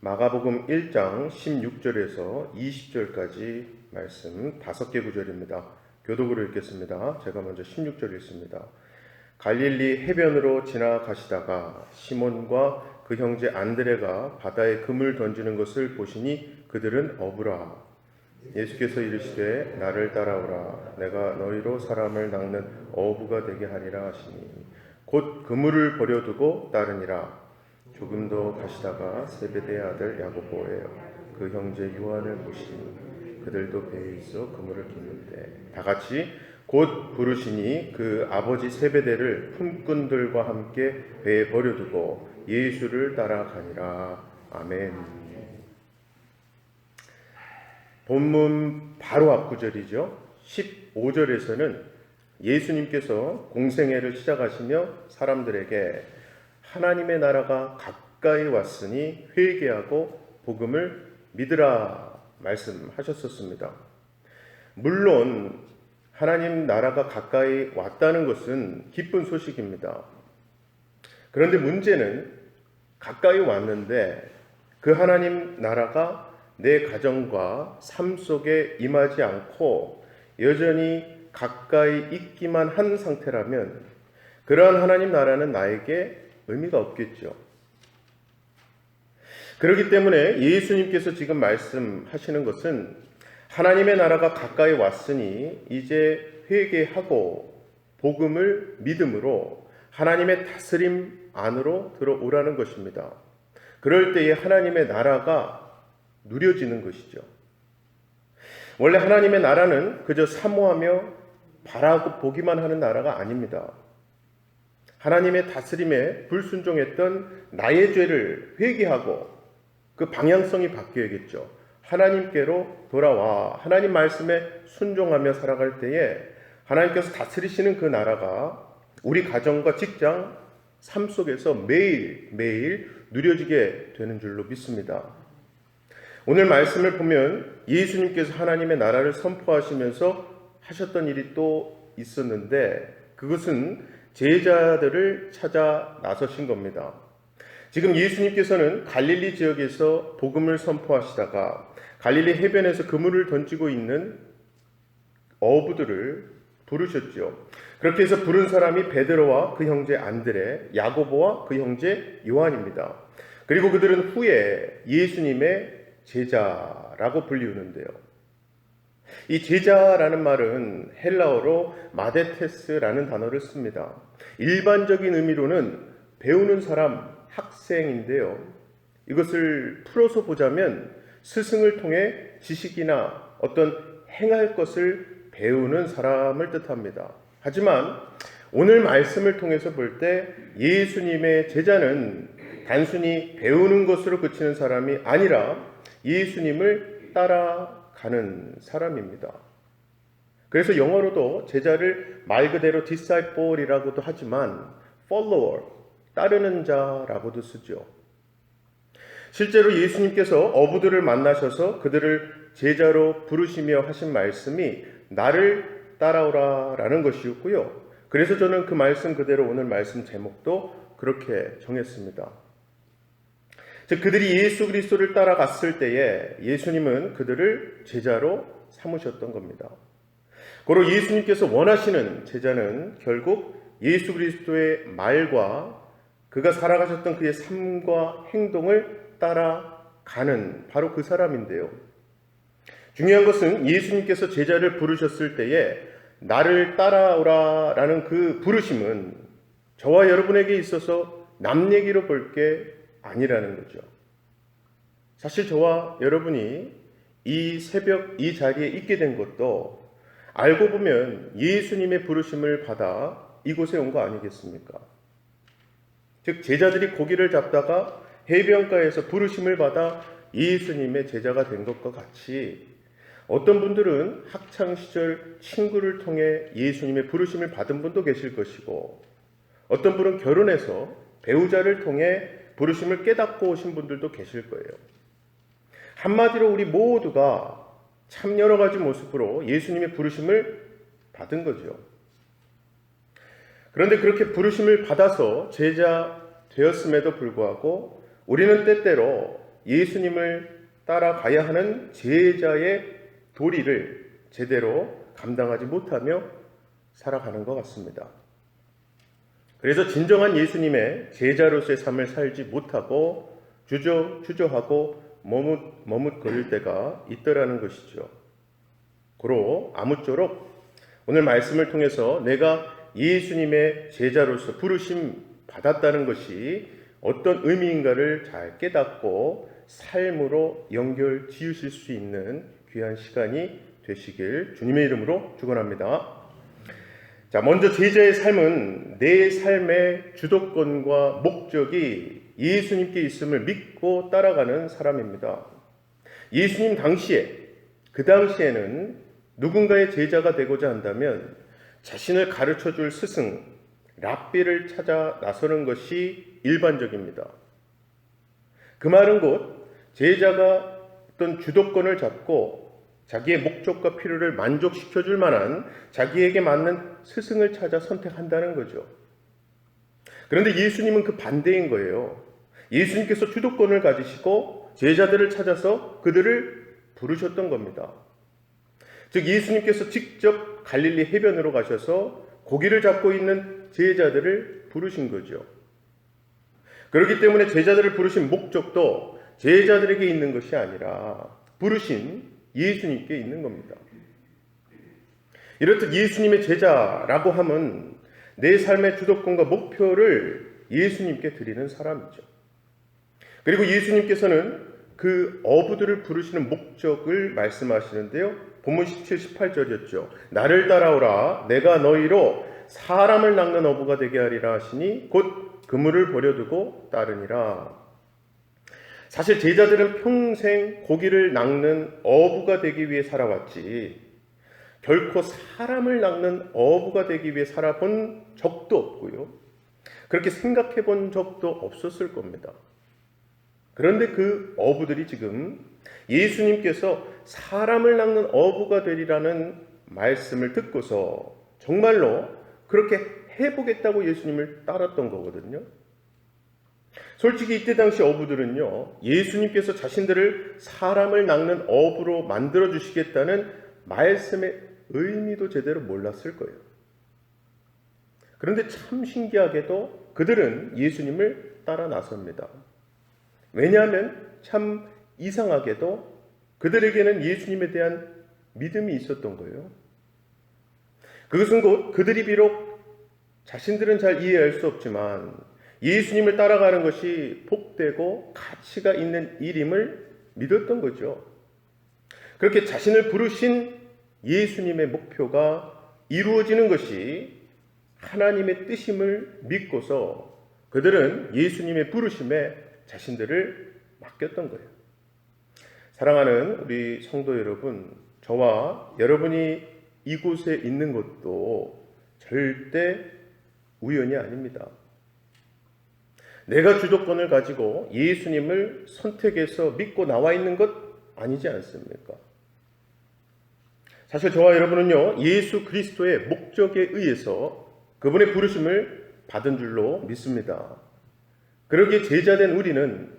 마가복음 1장 16절에서 20절까지 말씀 5개 구절입니다. 교독으로 읽겠습니다. 제가 먼저 16절 읽습니다. 갈릴리 해변으로 지나가시다가 시몬과 그 형제 안드레가 바다에 금을 던지는 것을 보시니 그들은 어부라. 예수께서 이르시되 나를 따라오라. 내가 너희로 사람을 낚는 어부가 되게 하리라 하시니 곧 그물을 버려두고 따르니라. 조금 더 가시다가 세베대의 아들 야고보의 그 형제 요한을 보시니 그들도 배에 있어 그물을 깁는데 다같이 곧 부르시니 그 아버지 세베대를 품꾼들과 함께 배에 버려두고 예수를 따라가니라. 아멘. 본문 바로 앞 구절이죠. 15절에서는 예수님께서 공생애를 시작하시며 사람들에게 하나님의 나라가 가까이 왔으니 회개하고 복음을 믿으라 말씀하셨었습니다. 물론 하나님 나라가 가까이 왔다는 것은 기쁜 소식입니다. 그런데 문제는 가까이 왔는데 그 하나님 나라가 내 가정과 삶 속에 임하지 않고 여전히 가까이 있기만 한 상태라면 그러한 하나님 나라는 나에게 의미가 없겠죠. 그렇기 때문에 예수님께서 지금 말씀하시는 것은 하나님의 나라가 가까이 왔으니 이제 회개하고 복음을 믿음으로 하나님의 다스림 안으로 들어오라는 것입니다. 그럴 때에 하나님의 나라가 누려지는 것이죠. 원래 하나님의 나라는 그저 사모하며 바라고 보기만 하는 나라가 아닙니다. 하나님의 다스림에 불순종했던 나의 죄를 회개하고 그 방향성이 바뀌어야겠죠. 하나님께로 돌아와 하나님 말씀에 순종하며 살아갈 때에 하나님께서 다스리시는 그 나라가 우리 가정과 직장, 삶 속에서 매일매일 누려지게 되는 줄로 믿습니다. 오늘 말씀을 보면 예수님께서 하나님의 나라를 선포하시면서 하셨던 일이 또 있었는데 그것은 제자들을 찾아 나서신 겁니다. 지금 예수님께서는 갈릴리 지역에서 복음을 선포하시다가 갈릴리 해변에서 그물을 던지고 있는 어부들을 부르셨죠. 그렇게 해서 부른 사람이 베드로와 그 형제 안드레, 야고보와 그 형제 요한입니다. 그리고 그들은 후에 예수님의 제자라고 불리우는데요. 이 제자라는 말은 헬라어로 마데테스라는 단어를 씁니다. 일반적인 의미로는 배우는 사람, 학생인데요. 이것을 풀어서 보자면 스승을 통해 지식이나 어떤 행할 것을 배우는 사람을 뜻합니다. 하지만 오늘 말씀을 통해서 볼 때 예수님의 제자는 단순히 배우는 것으로 그치는 사람이 아니라 예수님을 따라가는 사람입니다. 그래서 영어로도 제자를 말 그대로 disciple이라고도 하지만 follower, 따르는 자라고도 쓰죠. 실제로 예수님께서 어부들을 만나셔서 그들을 제자로 부르시며 하신 말씀이 나를 따라오라라는 것이었고요. 그래서 저는 그 말씀 그대로 오늘 말씀 제목도 그렇게 정했습니다. 즉 그들이 예수 그리스도를 따라갔을 때에 예수님은 그들을 제자로 삼으셨던 겁니다. 고로 예수님께서 원하시는 제자는 결국 예수 그리스도의 말과 그가 살아가셨던 그의 삶과 행동을 따라가는 바로 그 사람인데요. 중요한 것은 예수님께서 제자를 부르셨을 때에 나를 따라오라라는 그 부르심은 저와 여러분에게 있어서 남 얘기로 볼 게 아니라는 거죠. 사실 저와 여러분이 이 새벽 이 자리에 있게 된 것도 알고 보면 예수님의 부르심을 받아 이곳에 온 거 아니겠습니까? 즉 제자들이 고기를 잡다가 해변가에서 부르심을 받아 예수님의 제자가 된 것과 같이 어떤 분들은 학창시절 친구를 통해 예수님의 부르심을 받은 분도 계실 것이고 어떤 분은 결혼해서 배우자를 통해 부르심을 깨닫고 오신 분들도 계실 거예요. 한마디로 우리 모두가 참 여러 가지 모습으로 예수님의 부르심을 받은 거죠. 그런데 그렇게 부르심을 받아서 제자 되었음에도 불구하고 우리는 때때로 예수님을 따라가야 하는 제자의 도리를 제대로 감당하지 못하며 살아가는 것 같습니다. 그래서 진정한 예수님의 제자로서의 삶을 살지 못하고 주저하고 머뭇거릴 때가 있더라는 것이죠. 고로 아무쪼록 오늘 말씀을 통해서 내가 예수님의 제자로서 부르심 받았다는 것이 어떤 의미인가를 잘 깨닫고 삶으로 연결 지으실 수 있는 귀한 시간이 되시길 주님의 이름으로 축원합니다. 자, 먼저 제자의 삶은 내 삶의 주도권과 목적이 예수님께 있음을 믿고 따라가는 사람입니다. 예수님 그 당시에는 누군가의 제자가 되고자 한다면 자신을 가르쳐줄 스승, 랍비를 찾아 나서는 것이 일반적입니다. 그 말은 곧 제자가 어떤 주도권을 잡고 자기의 목적과 필요를 만족시켜줄 만한 자기에게 맞는 스승을 찾아 선택한다는 거죠. 그런데 예수님은 그 반대인 거예요. 예수님께서 주도권을 가지시고 제자들을 찾아서 그들을 부르셨던 겁니다. 즉 예수님께서 직접 갈릴리 해변으로 가셔서 고기를 잡고 있는 제자들을 부르신 거죠. 그렇기 때문에 제자들을 부르신 목적도 제자들에게 있는 것이 아니라 부르신 예수님께 있는 겁니다. 이렇듯 예수님의 제자라고 함은 내 삶의 주도권과 목표를 예수님께 드리는 사람이죠. 그리고 예수님께서는 그 어부들을 부르시는 목적을 말씀하시는데요. 본문 17, 18절이었죠. 나를 따라오라. 내가 너희로 사람을 낚는 어부가 되게 하리라 하시니 곧 그물을 버려두고 따르니라. 사실 제자들은 평생 고기를 낚는 어부가 되기 위해 살아왔지 결코 사람을 낚는 어부가 되기 위해 살아본 적도 없고요. 그렇게 생각해 본 적도 없었을 겁니다. 그런데 그 어부들이 지금 예수님께서 사람을 낚는 어부가 되리라는 말씀을 듣고서 정말로 그렇게 해보겠다고 예수님을 따랐던 거거든요. 솔직히 이때 당시 어부들은요, 예수님께서 자신들을 사람을 낚는 어부로 만들어 주시겠다는 말씀의 의미도 제대로 몰랐을 거예요. 그런데 참 신기하게도 그들은 예수님을 따라 나섭니다. 왜냐하면 참 이상하게도 그들에게는 예수님에 대한 믿음이 있었던 거예요. 그것은 곧 그들이 비록 자신들은 잘 이해할 수 없지만 예수님을 따라가는 것이 복되고 가치가 있는 일임을 믿었던 거죠. 그렇게 자신을 부르신 예수님의 목표가 이루어지는 것이 하나님의 뜻임을 믿고서 그들은 예수님의 부르심에 자신들을 맡겼던 거예요. 사랑하는 우리 성도 여러분, 저와 여러분이 이곳에 있는 것도 절대 우연이 아닙니다. 내가 주도권을 가지고 예수님을 선택해서 믿고 나와 있는 것 아니지 않습니까? 사실 저와 여러분은요, 예수 그리스도의 목적에 의해서 그분의 부르심을 받은 줄로 믿습니다. 그러기에 제자된 우리는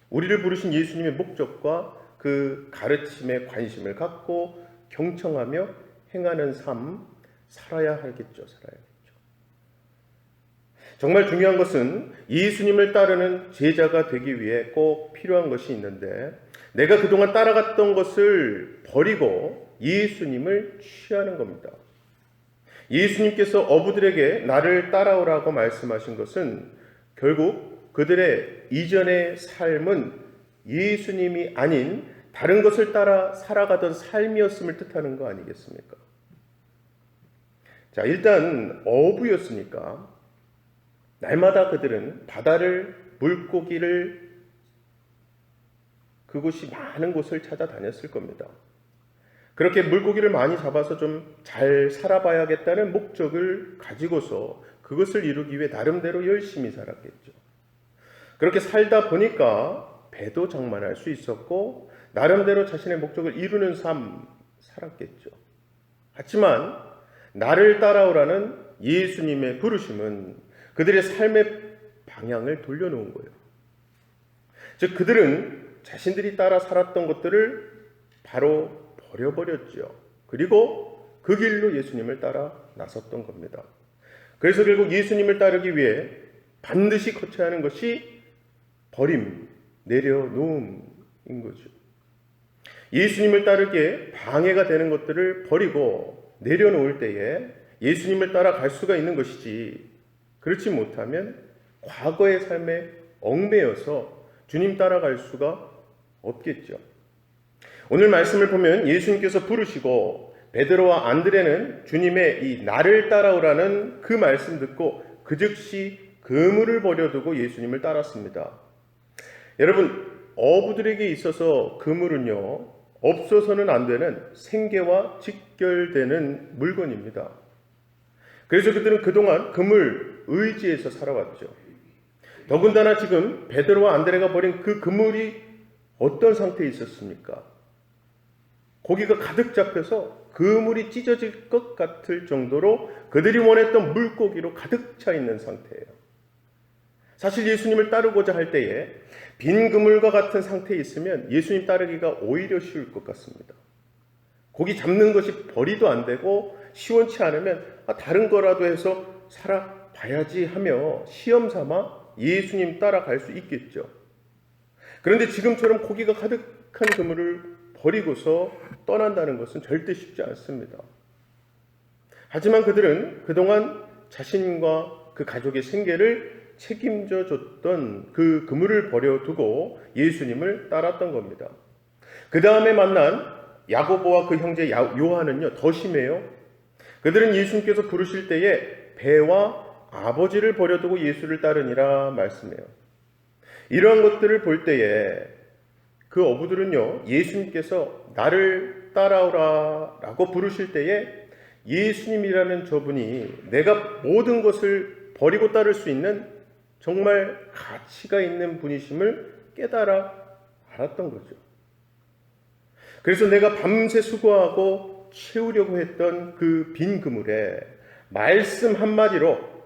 우리를 부르신 예수님의 목적과 그 가르침에 관심을 갖고 경청하며 행하는 삶 살아야 하겠죠. 정말 중요한 것은 예수님을 따르는 제자가 되기 위해 꼭 필요한 것이 있는데 내가 그동안 따라갔던 것을 버리고 예수님을 취하는 겁니다. 예수님께서 어부들에게 나를 따라오라고 말씀하신 것은 결국 그들의 이전의 삶은 예수님이 아닌 다른 것을 따라 살아가던 삶이었음을 뜻하는 거 아니겠습니까? 자, 일단 어부였으니까 날마다 그들은 바다를, 물고기를 그곳이 많은 곳을 찾아다녔을 겁니다. 그렇게 물고기를 많이 잡아서 좀 잘 살아봐야겠다는 목적을 가지고서 그것을 이루기 위해 나름대로 열심히 살았겠죠. 그렇게 살다 보니까 배도 장만할 수 있었고 나름대로 자신의 목적을 이루는 삶 살았겠죠. 하지만 나를 따라오라는 예수님의 부르심은 그들의 삶의 방향을 돌려놓은 거예요. 즉 그들은 자신들이 따라 살았던 것들을 바로 버려버렸죠. 그리고 그 길로 예수님을 따라 나섰던 겁니다. 그래서 결국 예수님을 따르기 위해 반드시 거쳐야 하는 것이 버림, 내려놓음인 거죠. 예수님을 따르기에 방해가 되는 것들을 버리고 내려놓을 때에 예수님을 따라갈 수가 있는 것이지, 그렇지 못하면 과거의 삶에 얽매여서 주님 따라갈 수가 없겠죠. 오늘 말씀을 보면 예수님께서 부르시고 베드로와 안드레는 주님의 이 나를 따라오라는 그 말씀 듣고 그 즉시 그물을 버려두고 예수님을 따랐습니다. 여러분, 어부들에게 있어서 그물은요, 없어서는 안 되는 생계와 직결되는 물건입니다. 그래서 그들은 그동안 그물 의지해서 살아왔죠. 더군다나 지금 베드로와 안드레가 버린 그 그물이 어떤 상태에 있었습니까? 고기가 가득 잡혀서 그물이 찢어질 것 같을 정도로 그들이 원했던 물고기로 가득 차 있는 상태예요. 사실 예수님을 따르고자 할 때에 빈 그물과 같은 상태에 있으면 예수님 따르기가 오히려 쉬울 것 같습니다. 고기 잡는 것이 벌이도 안 되고 시원치 않으면 다른 거라도 해서 살아봐야지 하며 시험 삼아 예수님 따라갈 수 있겠죠. 그런데 지금처럼 고기가 가득한 그물을 버리고서 떠난다는 것은 절대 쉽지 않습니다. 하지만 그들은 그동안 자신과 그 가족의 생계를 책임져 줬던 그 그물을 버려두고 예수님을 따랐던 겁니다. 그 다음에 만난 야고보와 그 형제 요한은요, 더 심해요. 그들은 예수님께서 부르실 때에 배와 아버지를 버려두고 예수를 따르니라 말씀해요. 이러한 것들을 볼 때에 그 어부들은요, 예수님께서 나를 따라오라 라고 부르실 때에 예수님이라는 저분이 내가 모든 것을 버리고 따를 수 있는 정말 가치가 있는 분이심을 깨달아 알았던 거죠. 그래서 내가 밤새 수고하고 채우려고 했던 그 빈 그물에 말씀 한마디로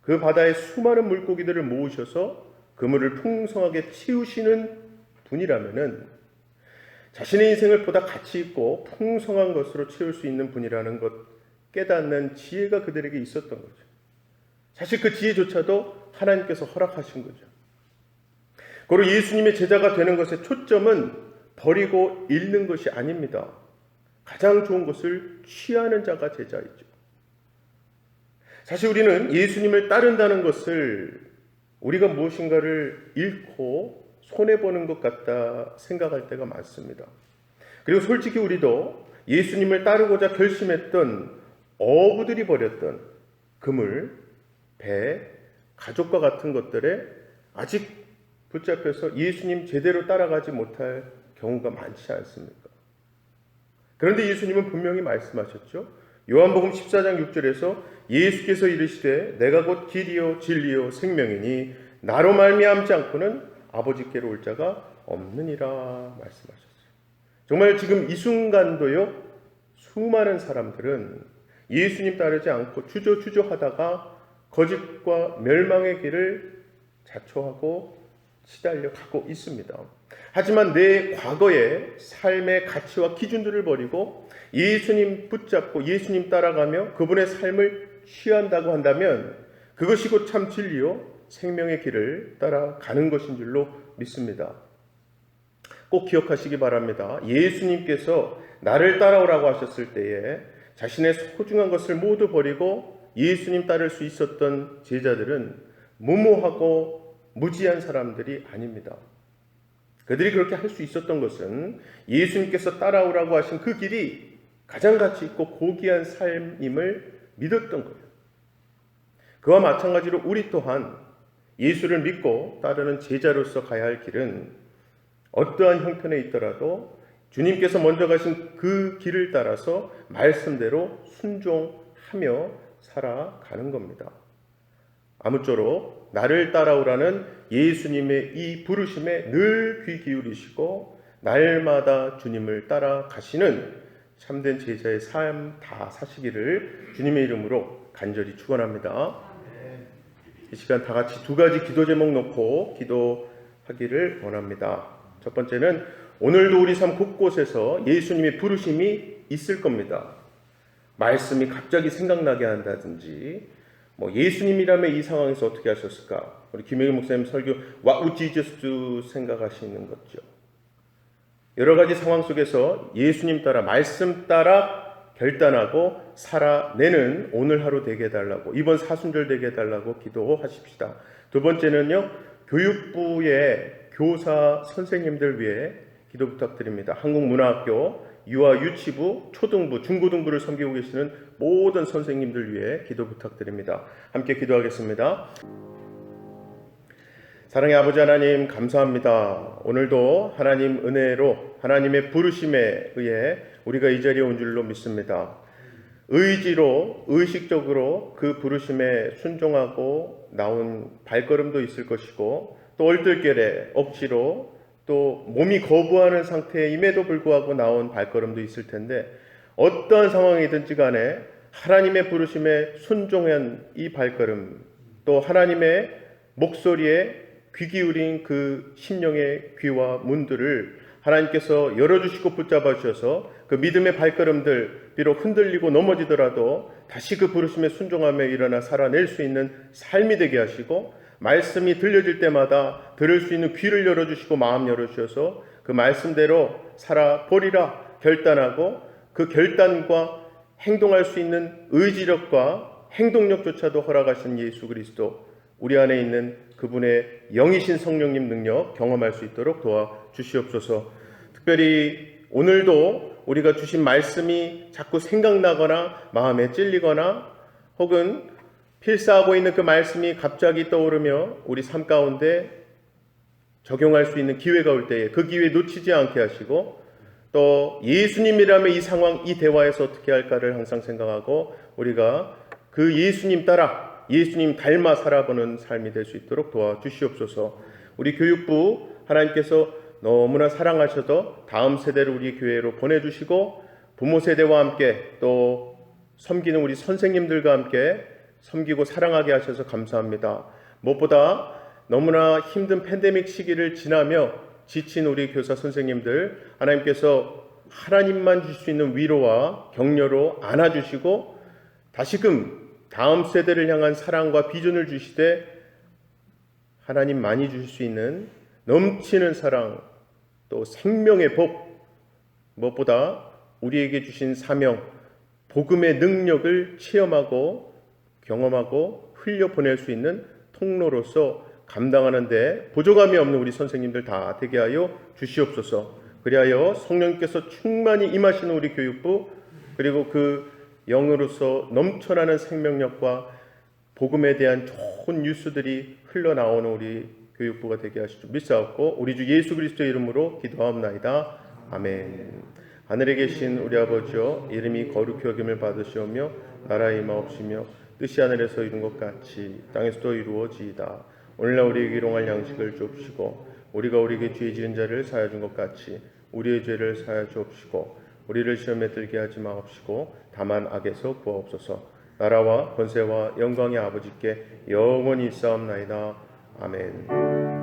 그 바다의 수많은 물고기들을 모으셔서 그물을 풍성하게 채우시는 분이라면은 자신의 인생을 보다 가치 있고 풍성한 것으로 채울 수 있는 분이라는 것 깨닫는 지혜가 그들에게 있었던 거죠. 사실 그 지혜조차도 하나님께서 허락하신 거죠. 그리고 예수님의 제자가 되는 것의 초점은 버리고 잃는 것이 아닙니다. 가장 좋은 것을 취하는 자가 제자이죠. 사실 우리는 예수님을 따른다는 것을 우리가 무엇인가를 잃고 손해보는 것 같다 생각할 때가 많습니다. 그리고 솔직히 우리도 예수님을 따르고자 결심했던 어부들이 버렸던 그물, 배, 가족과 같은 것들에 아직 붙잡혀서 예수님 제대로 따라가지 못할 경우가 많지 않습니까? 그런데 예수님은 분명히 말씀하셨죠. 요한복음 14장 6절에서 예수께서 이르시되 내가 곧 길이요 진리요 생명이니 나로 말미암지 않고는 아버지께로 올 자가 없느니라 말씀하셨어요. 정말 지금 이 순간도요, 수많은 사람들은 예수님 따르지 않고 주저하다가 거짓과 멸망의 길을 자초하고 시달려 가고 있습니다. 하지만 내 과거의 삶의 가치와 기준들을 버리고 예수님 붙잡고 예수님 따라가며 그분의 삶을 취한다고 한다면 그것이 곧 참 진리요 생명의 길을 따라가는 것인 줄로 믿습니다. 꼭 기억하시기 바랍니다. 예수님께서 나를 따라오라고 하셨을 때에 자신의 소중한 것을 모두 버리고 예수님 따를 수 있었던 제자들은 무모하고 무지한 사람들이 아닙니다. 그들이 그렇게 할 수 있었던 것은 예수님께서 따라오라고 하신 그 길이 가장 가치 있고 고귀한 삶임을 믿었던 거예요. 그와 마찬가지로 우리 또한 예수를 믿고 따르는 제자로서 가야 할 길은 어떠한 형편에 있더라도 주님께서 먼저 가신 그 길을 따라서 말씀대로 순종하며 살아가는 겁니다. 아무쪼록 나를 따라오라는 예수님의 이 부르심에 늘 귀 기울이시고 날마다 주님을 따라가시는 참된 제자의 삶 다 사시기를 주님의 이름으로 간절히 축원합니다. 이 시간 다 같이 두 가지 기도 제목 놓고 기도하기를 원합니다. 첫 번째는 오늘도 우리 삶 곳곳에서 예수님의 부르심이 있을 겁니다. 말씀이 갑자기 생각나게 한다든지, 예수님이라면 이 상황에서 어떻게 하셨을까? 우리 김영일 목사님 설교 What would Jesus do 생각하시는 거죠. 여러 가지 상황 속에서 예수님 따라, 말씀 따라 결단하고 살아내는 오늘 하루 되게 해달라고, 이번 사순절 되게 해달라고 기도하십시다. 두 번째는요, 교육부의 교사 선생님들 위해 기도 부탁드립니다. 한국문화학교, 유아 유치부, 초등부, 중고등부를 섬기고 계시는 모든 선생님들 위해 기도 부탁드립니다. 함께 기도하겠습니다. 사랑의 아버지 하나님, 감사합니다. 오늘도 하나님 은혜로 하나님의 부르심에 의해 우리가 이 자리에 온 줄로 믿습니다. 의지로, 의식적으로 그 부르심에 순종하고 나온 발걸음도 있을 것이고, 또 얼떨결에 억지로 또 몸이 거부하는 상태임에도 불구하고 나온 발걸음도 있을 텐데, 어떠한 상황이든지 간에 하나님의 부르심에 순종한 이 발걸음, 또 하나님의 목소리에 귀 기울인 그 심령의 귀와 문들을 하나님께서 열어주시고 붙잡아 주셔서 그 믿음의 발걸음들, 비록 흔들리고 넘어지더라도 다시 그 부르심에 순종하며 일어나 살아낼 수 있는 삶이 되게 하시고, 말씀이 들려질 때마다 들을 수 있는 귀를 열어주시고 마음 열어주셔서 그 말씀대로 살아보리라 결단하고, 그 결단과 행동할 수 있는 의지력과 행동력조차도 허락하신 예수 그리스도, 우리 안에 있는 그분의 영이신 성령님 능력 경험할 수 있도록 도와주시옵소서. 특별히 오늘도 우리가 주신 말씀이 자꾸 생각나거나 마음에 찔리거나 혹은 필사하고 있는 그 말씀이 갑자기 떠오르며 우리 삶 가운데 적용할 수 있는 기회가 올 때에 그 기회 놓치지 않게 하시고, 또 예수님이라면 이 상황, 이 대화에서 어떻게 할까를 항상 생각하고 우리가 그 예수님 따라, 예수님 닮아 살아보는 삶이 될 수 있도록 도와주시옵소서. 우리 교육부 하나님께서 너무나 사랑하셔서 다음 세대를 우리 교회로 보내주시고, 부모 세대와 함께 또 섬기는 우리 선생님들과 함께 섬기고 사랑하게 하셔서 감사합니다. 무엇보다 너무나 힘든 팬데믹 시기를 지나며 지친 우리 교사 선생님들, 하나님께서 하나님만 주실 수 있는 위로와 격려로 안아주시고, 다시금 다음 세대를 향한 사랑과 비전을 주시되 하나님만이 주실 수 있는 넘치는 사랑, 또 생명의 복, 무엇보다 우리에게 주신 사명, 복음의 능력을 체험하고 경험하고 흘려보낼 수 있는 통로로서 감당하는데 부족함이 없는 우리 선생님들 다 되게 하여 주시옵소서. 그리하여 성령께서 충만히 임하시는 우리 교육부, 그리고 그 영으로서 넘쳐나는 생명력과 복음에 대한 좋은 뉴스들이 흘러나오는 우리 교육부가 되게 하시죠. 믿사옵고 우리 주 예수 그리스도의 이름으로 기도하옵나이다. 아멘. 하늘에 계신 우리 아버지여, 이름이 거룩히 여김을 받으시오며 나라의 임하옵시며 뜻이 하늘에서 이룬 것 같이 땅에서도 이루어지이다. 오늘날 우리에게 일용할 양식을 주옵시고, 우리가 우리에게 죄 지은 자를 사하여 준 것 같이 우리의 죄를 사하여 주옵시고, 우리를 시험에 들게 하지 마옵시고 다만 악에서 구하옵소서. 나라와 권세와 영광의 아버지께 영원히 있사옵나이다. 아멘.